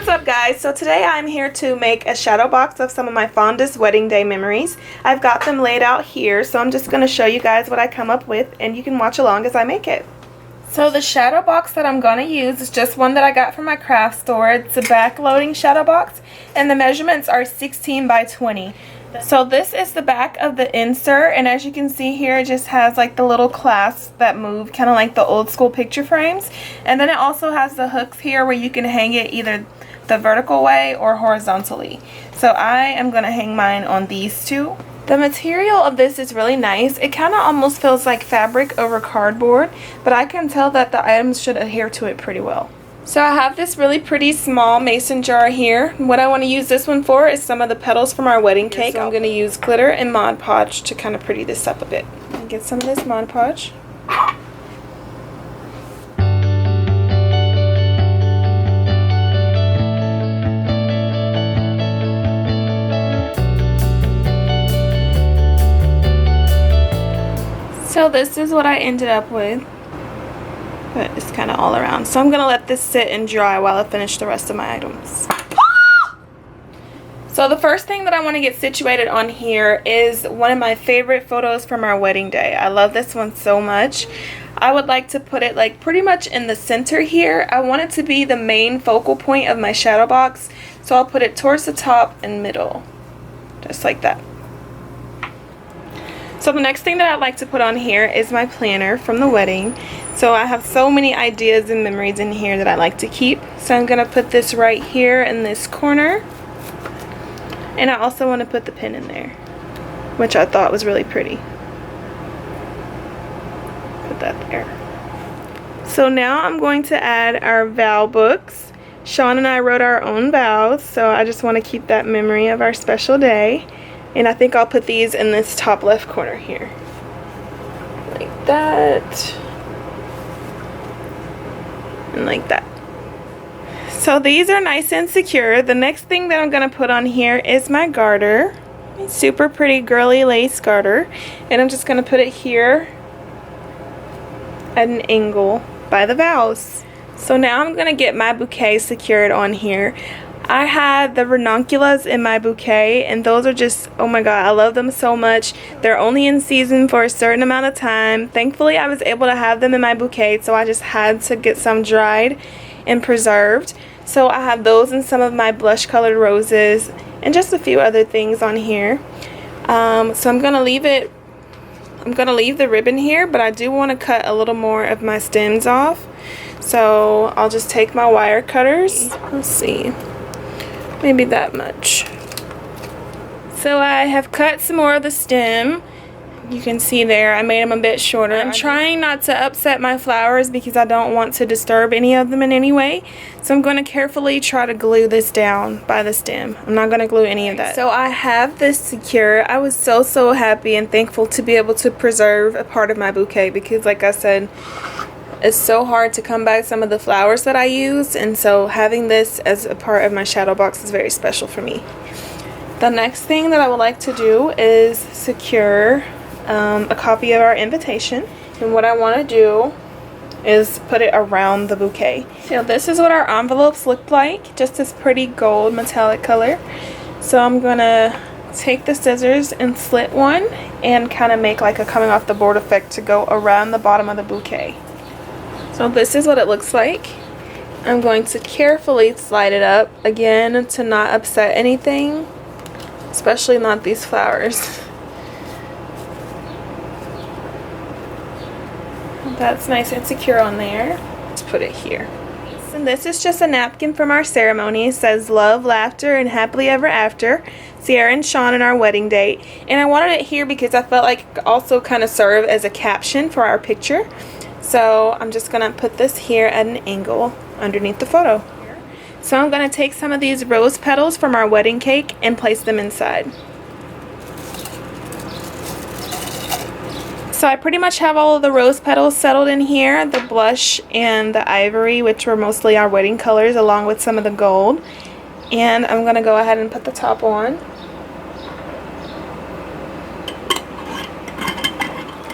What's up guys? So today I'm here to make a shadow box of some of my fondest wedding day memories. I've got them laid out here, so I'm just going to show you guys what I come up with and you can watch along as I make it. So the shadow box that I'm going to use is just one that I got from my craft store. It's a back loading shadow box and the measurements are 16 by 20. So this is the back of the insert, and as you can see here, it just has like the little clasps that move, kind of like the old school picture frames. And then it also has the hooks here where you can hang it either the vertical way or horizontally. So I am going to hang mine on these two. The material of this is really nice. It kind of almost feels like fabric over cardboard, but I can tell that the items should adhere to it pretty well. So I have this really pretty small mason jar here. What I want to use this one for is some of the petals from our wedding cake. So I'm going to use glitter and Mod Podge to kind of pretty this up a bit. Get some of this Mod Podge. So this is what I ended up with. But it's kind of all around. So I'm going to let this sit and dry while I finish the rest of my items. So the first thing that I want to get situated on here is one of my favorite photos from our wedding day. I love this one so much. I would like to put it like pretty much in the center here. I want it to be the main focal point of my shadow box. So I'll put it towards the top and middle. Just like that. So the next thing that I'd like to put on here is my planner from the wedding. So I have so many ideas and memories in here that I like to keep. So I'm going to put this right here in this corner. And I also want to put the pin in there, which I thought was really pretty. Put that there. So now I'm going to add our vow books. Sean and I wrote our own vows, so I just want to keep that memory of our special day. And I think I'll put these in this top left corner here. Like that. And like that. So these are nice and secure. The next thing that I'm going to put on here is my garter. Super pretty girly lace garter. And I'm just going to put it here at an angle by the vows. So now I'm going to get my bouquet secured on here. I had the ranunculus in my bouquet, and those are just, oh my god, I love them so much. They're only in season for a certain amount of time. Thankfully, I was able to have them in my bouquet, so I just had to get some dried and preserved. So I have those and some of my blush colored roses and just a few other things on here. So I'm gonna leave the ribbon here, but I do want to cut a little more of my stems off. So I'll just take my wire cutters. Let's see. Maybe that much. So I have cut some more of the stem. You can see there I made them a bit shorter. I'm trying not to upset my flowers because I don't want to disturb any of them in any way. So I'm going to carefully try to glue this down by the stem. I'm not going to glue any of that. So I have this secure. I was so happy and thankful to be able to preserve a part of my bouquet because, like I said, it's so hard to come by some of the flowers that I use, and so having this as a part of my shadow box is very special for me. The next thing that I would like to do is secure a copy of our invitation, and what I want to do is put it around the bouquet. So this is what our envelopes look like, just this pretty gold metallic color. So I'm gonna take the scissors and slit one and kind of make like a coming off the board effect to go around the bottom of the bouquet. So this is what it looks like. I'm going to carefully slide it up, again, to not upset anything, especially not these flowers. That's nice and secure on there. Let's put it here. And this is just a napkin from our ceremony. It says love, laughter, and happily ever after, Sierra and Sean and our wedding date. And I wanted it here because I felt like it could also kind of serve as a caption for our picture. So I'm just going to put this here at an angle underneath the photo. So I'm going to take some of these rose petals from our wedding cake and place them inside. So I pretty much have all of the rose petals settled in here, the blush and the ivory, which were mostly our wedding colors, along with some of the gold. And I'm going to go ahead and put the top on.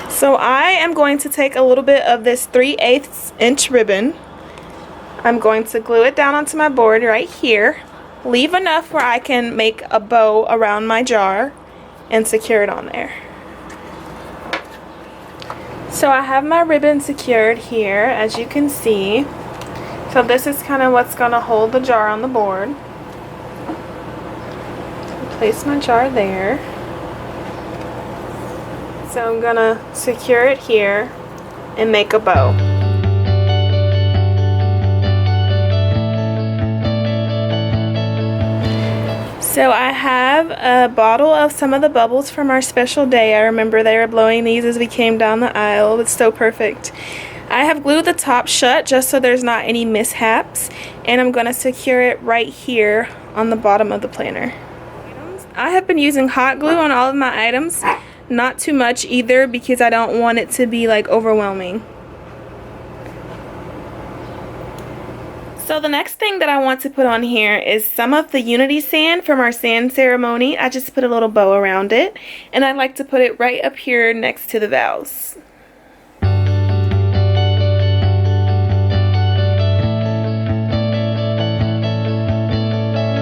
So I am going to take a little bit of this 3/8 inch ribbon. I'm going to glue it down onto my board right here. Leave enough where I can make a bow around my jar and secure it on there. So I have my ribbon secured here, as you can see. So this is kind of what's going to hold the jar on the board. Place my jar there. So I'm going to secure it here and make a bow. So I have a bottle of some of the bubbles from our special day. I remember they were blowing these as we came down the aisle. It's so perfect. I have glued the top shut just so there's not any mishaps, and I'm going to secure it right here on the bottom of the planner. I have been using hot glue on all of my items. Not too much either, because I don't want it to be like overwhelming. So the next thing that I want to put on here is some of the Unity sand from our sand ceremony. I just put a little bow around it, and I like to put it right up here next to the vows.